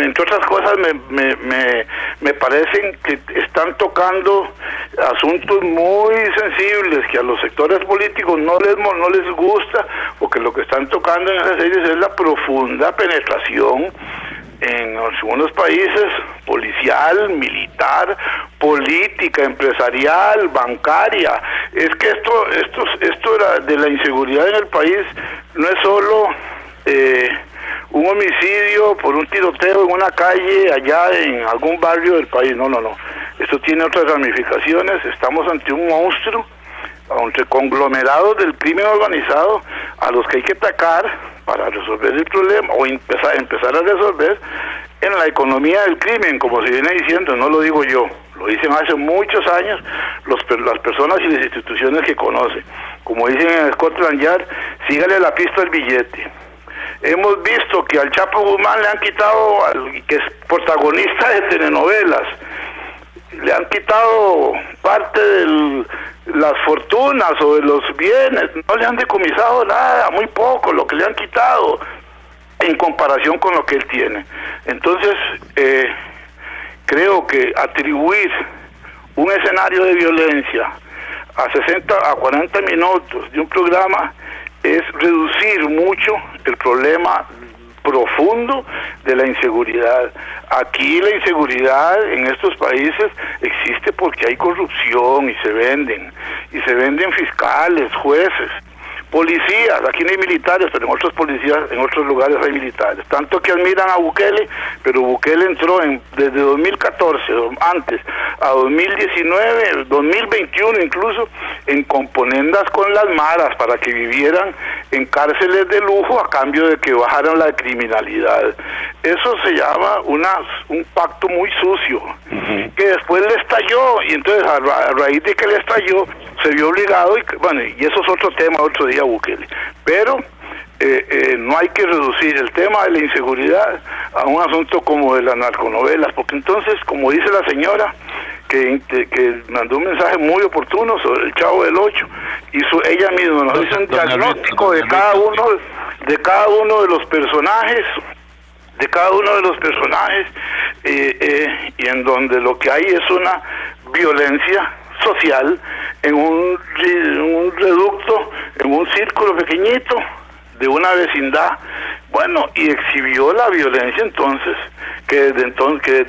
entre otras cosas, me parecen que están tocando asuntos muy sensibles que a los sectores políticos no les gusta, porque lo que están tocando en esas series es la profunda penetración en algunos países, policial, militar, política, empresarial, bancaria. Es que esto de la inseguridad en el país no es solo un homicidio por un tiroteo en una calle allá en algún barrio del país. No. Esto tiene otras ramificaciones. Estamos ante un monstruo, ante conglomerados del crimen organizado a los que hay que atacar para resolver el problema, o empezar a resolver en la economía del crimen, como se viene diciendo. No lo digo yo, lo dicen hace muchos años las personas y las instituciones que conocen. Como dicen en Scotland Yard, sígale la pista al billete. Hemos visto que al Chapo Guzmán le han quitado, que es protagonista de telenovelas, le han quitado parte de las fortunas o de los bienes, no le han decomisado nada, muy poco lo que le han quitado en comparación con lo que él tiene. Entonces, creo que atribuir un escenario de violencia a 60 a 40 minutos de un programa es reducir mucho el problema profundo de la inseguridad. Aquí la inseguridad en estos países existe porque hay corrupción y se venden fiscales, jueces, policías. Aquí no hay militares, pero en otros lugares hay militares. Tanto que admiran a Bukele, pero Bukele entró desde 2014, antes, a 2019, 2021 incluso, en componendas con las maras para que vivieran en cárceles de lujo a cambio de que bajaran la criminalidad. Eso se llama un pacto muy sucio, que después le estalló, y entonces a raíz de que le estalló, se vio obligado, y eso es otro tema, otro día, Bukele. Pero no hay que reducir el tema de la inseguridad a un asunto como de las narconovelas, porque entonces, como dice la señora, que mandó un mensaje muy oportuno sobre el Chavo del Ocho, y ella misma nos hizo un diagnóstico de cada uno de los personajes, y en donde lo que hay es una violencia social en un reducto, en un círculo pequeñito de una vecindad, bueno, y exhibió la violencia entonces, que desde entonces,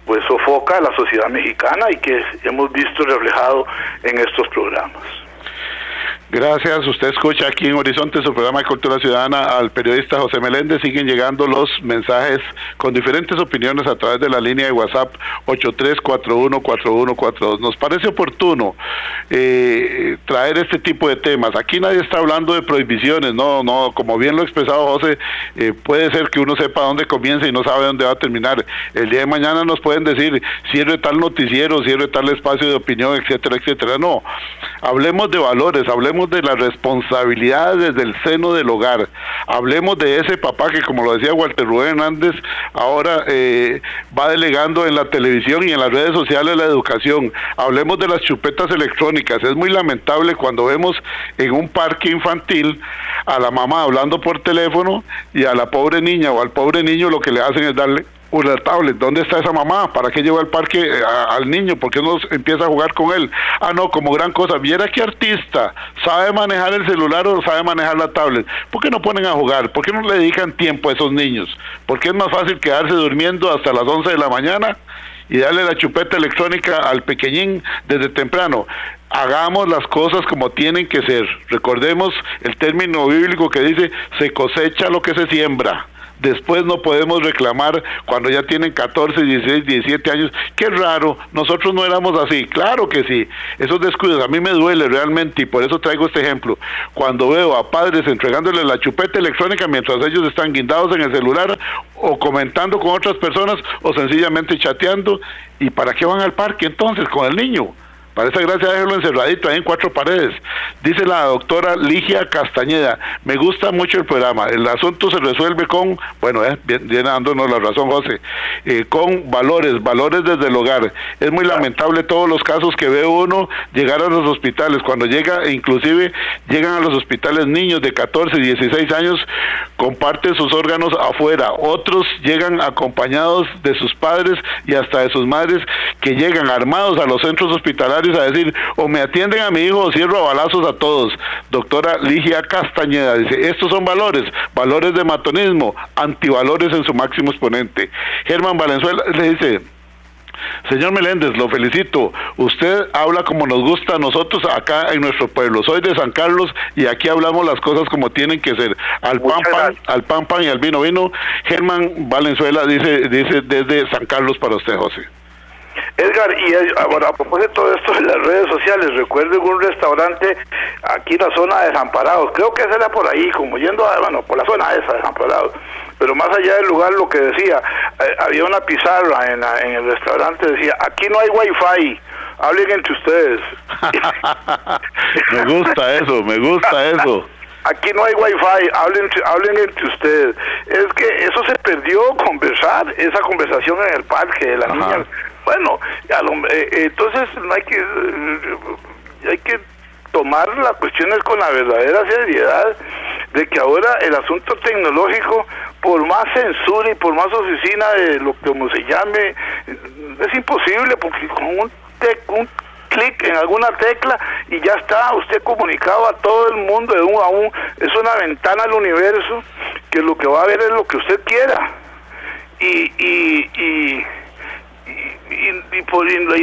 pues sofoca a la sociedad mexicana y que hemos visto reflejado en estos programas. Gracias. Usted escucha aquí en Horizonte, su programa de Cultura Ciudadana, al periodista José Meléndez. Siguen llegando los mensajes con diferentes opiniones a través de la línea de WhatsApp 83414142. Nos parece oportuno traer este tipo de temas. Aquí nadie está hablando de prohibiciones, no, como bien lo ha expresado José, puede ser que uno sepa dónde comienza y no sabe dónde va a terminar. El día de mañana nos pueden decir, cierre tal noticiero, cierre tal espacio de opinión, etcétera, etcétera. No, hablemos de valores, hablemos de las responsabilidades desde el seno del hogar, hablemos de ese papá que, como lo decía Walter Rubén Hernández, ahora va delegando en la televisión y en las redes sociales la educación. Hablemos de las chupetas electrónicas. Es muy lamentable cuando vemos en un parque infantil a la mamá hablando por teléfono y a la pobre niña o al pobre niño lo que le hacen es darle una tablet. ¿Dónde está esa mamá? ¿Para qué lleva al parque al niño? ¿Por qué no empieza a jugar con él? No, como gran cosa. Viera qué artista sabe manejar el celular o sabe manejar la tablet. ¿Por qué no ponen a jugar? ¿Por qué no le dedican tiempo a esos niños? Porque es más fácil quedarse durmiendo hasta las 11 de la mañana y darle la chupeta electrónica al pequeñín desde temprano. Hagamos las cosas como tienen que ser. Recordemos el término bíblico que dice, se cosecha lo que se siembra. Después no podemos reclamar cuando ya tienen 14, 16, 17 años. Qué raro, nosotros no éramos así. Claro que sí, esos descuidos a mí me duele realmente y por eso traigo este ejemplo. Cuando veo a padres entregándole la chupeta electrónica mientras ellos están guindados en el celular o comentando con otras personas o sencillamente chateando, ¿y para qué van al parque entonces con el niño? Para esa gracia déjelo encerradito ahí en 4 paredes. Dice la doctora Ligia Castañeda, me gusta mucho el programa, el asunto se resuelve con, viene dándonos la razón José, con valores desde el hogar. Es muy lamentable todos los casos que ve uno llegar a los hospitales, cuando llegan a los hospitales niños de 14, 16 años, comparten sus órganos afuera, otros llegan acompañados de sus padres y hasta de sus madres, que llegan armados a los centros hospitalarios a decir, o me atienden a mi hijo o cierro a balazos a todos. Doctora Ligia Castañeda dice, estos son valores de matonismo, antivalores en su máximo exponente. Germán Valenzuela le dice, señor Meléndez, lo felicito, usted habla como nos gusta a nosotros acá en nuestro pueblo. Soy de San Carlos y aquí hablamos las cosas como tienen que ser, al pan pan y al vino vino. Germán Valenzuela dice desde San Carlos para usted, José. Edgar, y ahora a propósito de esto de las redes sociales, recuerdo un restaurante aquí en la zona de Desamparados, creo que ese era por ahí, como yendo por la zona esa de Desamparados, pero más allá del lugar lo que decía, había una pizarra en el restaurante, decía, aquí no hay wifi, hablen entre ustedes. Me gusta eso. Aquí no hay wifi, hablen entre ustedes. Es que eso se perdió, conversar, esa conversación en el parque de las niñas. Bueno, entonces hay que tomar las cuestiones con la verdadera seriedad de que ahora el asunto tecnológico, por más censura y por más oficina de lo que como se llame, es imposible, porque con un clic en alguna tecla y ya está usted comunicado a todo el mundo de uno a uno. Es una ventana al universo que lo que va a ver es lo que usted quiera y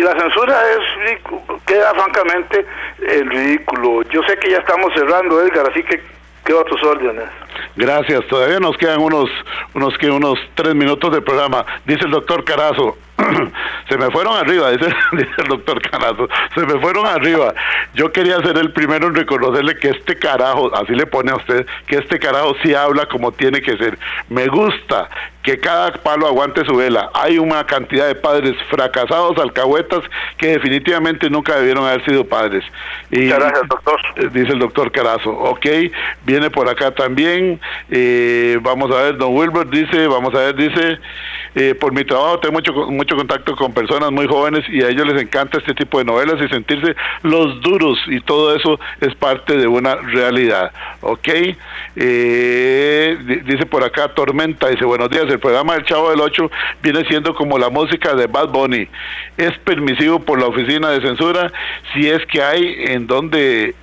la censura queda francamente ridículo. Yo sé que ya estamos cerrando, Edgar, así que quedo a tus órdenes. Gracias, todavía nos quedan unos 3 minutos de programa. Dice el doctor Carazo, se me fueron arriba, dice el doctor Carazo, se me fueron arriba. Yo quería ser el primero en reconocerle que este carajo, así le pone a usted, que este carajo sí habla como tiene que ser. Me gusta que cada palo aguante su vela. Hay una cantidad de padres fracasados, alcahuetas, que definitivamente nunca debieron haber sido padres. Muchas gracias, doctor. Dice el doctor Carazo. Ok, viene por acá también. Vamos a ver, don Wilbert dice, por mi trabajo tengo mucho contacto con personas muy jóvenes y a ellos les encanta este tipo de novelas y sentirse los duros, y todo eso es parte de una realidad, ¿ok? Dice por acá Tormenta, dice, buenos días, el programa del Chavo del 8 viene siendo como la música de Bad Bunny, es permisivo por la oficina de censura si es que hay en donde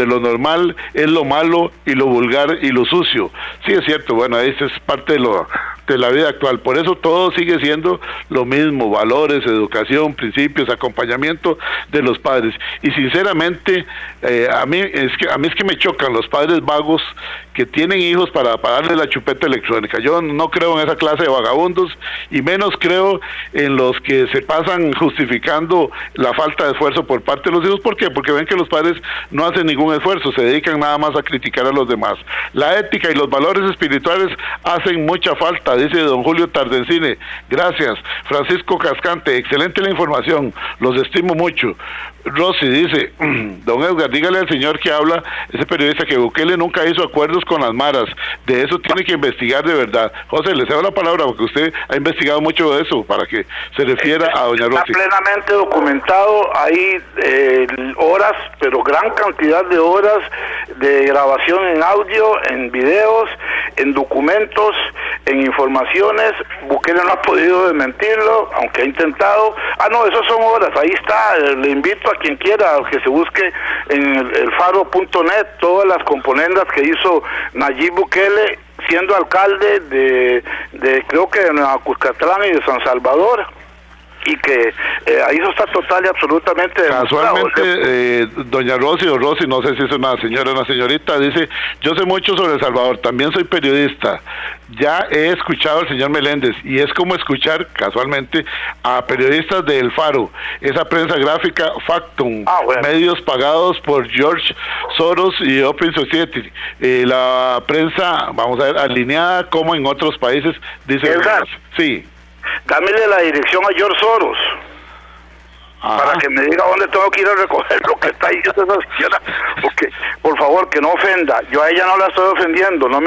lo normal es lo malo y lo vulgar y lo sucio. Sí, es cierto, bueno, eso es parte de la vida actual, por eso todo sigue siendo lo mismo, valores, educación, principios, acompañamiento de los padres, y sinceramente a mí es que me chocan los padres vagos que tienen hijos para darle la chupeta electrónica. Yo no creo en esa clase de vagabundos, y menos creo en los que se pasan justificando la falta de esfuerzo por parte de los hijos. ¿Por qué? Porque ven que los padres no hacen ningún esfuerzo, se dedican nada más a criticar a los demás. La ética y los valores espirituales hacen mucha falta, dice don Julio Tardencine. Gracias. Francisco Cascante, excelente la información, los estimo mucho. Rosy dice, don Edgar, dígale al señor que habla, ese periodista, que Bukele nunca hizo acuerdos con las maras, de eso tiene que investigar de verdad. José, le cedo la palabra porque usted ha investigado mucho de eso, para que se refiera a doña Rosy. Está plenamente documentado, hay horas, pero gran cantidad de horas de grabación en audio, en videos, en documentos, en informaciones. Bukele no ha podido desmentirlo, aunque ha intentado. No, eso son horas, ahí está. Le invito a quien quiera que se busque en el faro.net todas las componendas que hizo Nayib Bukele siendo alcalde de creo que de Nueva Cuscatlán y de San Salvador, y que ahí eso está total y absolutamente casualmente. Doña Rosy o Rosy, no sé si es una señora o una señorita, dice, yo sé mucho sobre El Salvador, también soy periodista, ya he escuchado al señor Meléndez, y es como escuchar casualmente a periodistas de El Faro, esa prensa gráfica Factum, medios pagados por George Soros y Open Society, la prensa, vamos a ver, alineada como en otros países, dice. Sí. Dámele la dirección a George Soros. Ajá. Para que me diga dónde tengo que ir a recoger lo que está ahí esa señora, porque por favor que no ofenda. Yo a ella no la estoy ofendiendo, a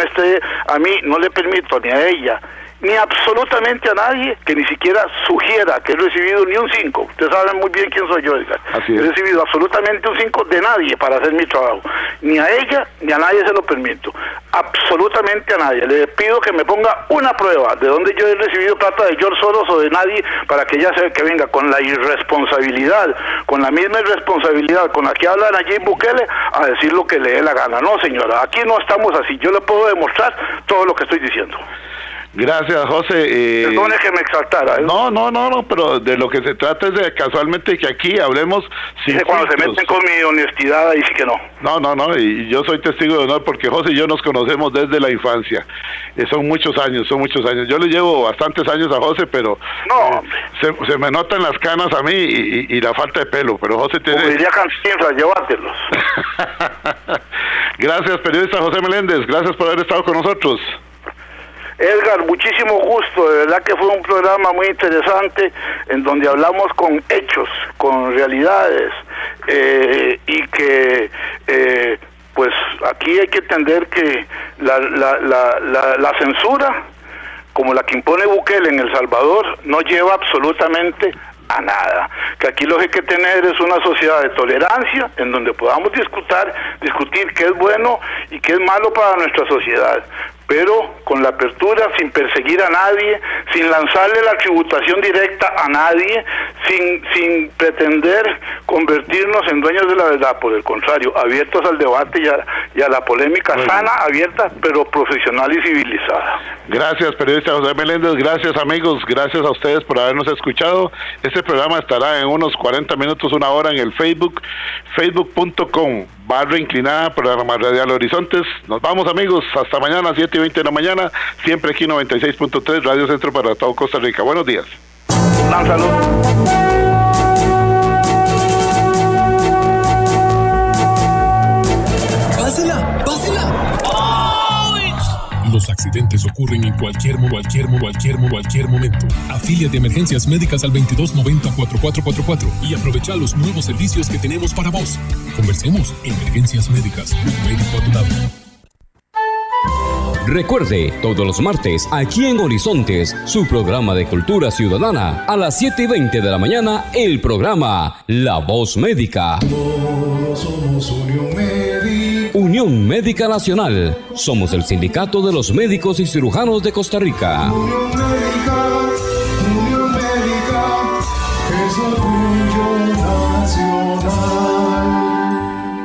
mí no le permito ni a ella ni absolutamente a nadie que ni siquiera sugiera que he recibido ni un 5. Ustedes saben muy bien quién soy yo, Edgar. He recibido absolutamente un 5 de nadie para hacer mi trabajo. Ni a ella, ni a nadie se lo permito. Absolutamente a nadie. Le pido que me ponga una prueba de dónde yo he recibido plata de George Soros o de nadie, para que ella que venga con la irresponsabilidad, con la misma irresponsabilidad con la que habla Nayib Bukele, a decir lo que le dé la gana. No, señora, aquí no estamos así. Yo le puedo demostrar todo lo que estoy diciendo. Gracias, José. Perdone que me exaltara. No, pero de lo que se trata es de casualmente que aquí hablemos sin cuando se meten con mi honestidad, ahí sí que no. No, y yo soy testigo de honor porque José y yo nos conocemos desde la infancia. Son muchos años. Yo le llevo bastantes años a José, pero se me notan las canas a mí y la falta de pelo, pero José tiene... Como diría Cantinflas, llévatelos. Gracias, periodista José Meléndez, gracias por haber estado con nosotros. Edgar, muchísimo gusto, de verdad que fue un programa muy interesante en donde hablamos con hechos, con realidades, y que pues aquí hay que entender que la censura, como la que impone Bukele en El Salvador, no lleva absolutamente a nada, que aquí lo que hay que tener es una sociedad de tolerancia en donde podamos discutir qué es bueno y qué es malo para nuestra sociedad, pero con la apertura, sin perseguir a nadie, sin lanzarle la tributación directa a nadie, sin pretender convertirnos en dueños de la verdad, por el contrario, abiertos al debate y a la polémica sana, abierta, pero profesional y civilizada. Gracias, periodista José Meléndez, gracias amigos, gracias a ustedes por habernos escuchado. Este programa estará en unos 40 minutos, una hora en el facebook.com/inclinada programa Radial Horizontes. Nos vamos amigos, hasta mañana 7:20 de la mañana, siempre aquí 96.3 Radio Centro para todo Costa Rica. Buenos días. Un saludo. Los accidentes ocurren en cualquier momento. Afíliate a Emergencias Médicas al 2290-4444 y aprovecha los nuevos servicios que tenemos para vos. Conversemos. Emergencias Médicas, un médico a tu lado. Recuerde, todos los martes, aquí en Horizontes, su programa de cultura ciudadana, a las 7:20 de la mañana, el programa La Voz Médica. Todos somos Unión Médica. Unión Médica Nacional. Somos el sindicato de los médicos y cirujanos de Costa Rica. Unión Médica.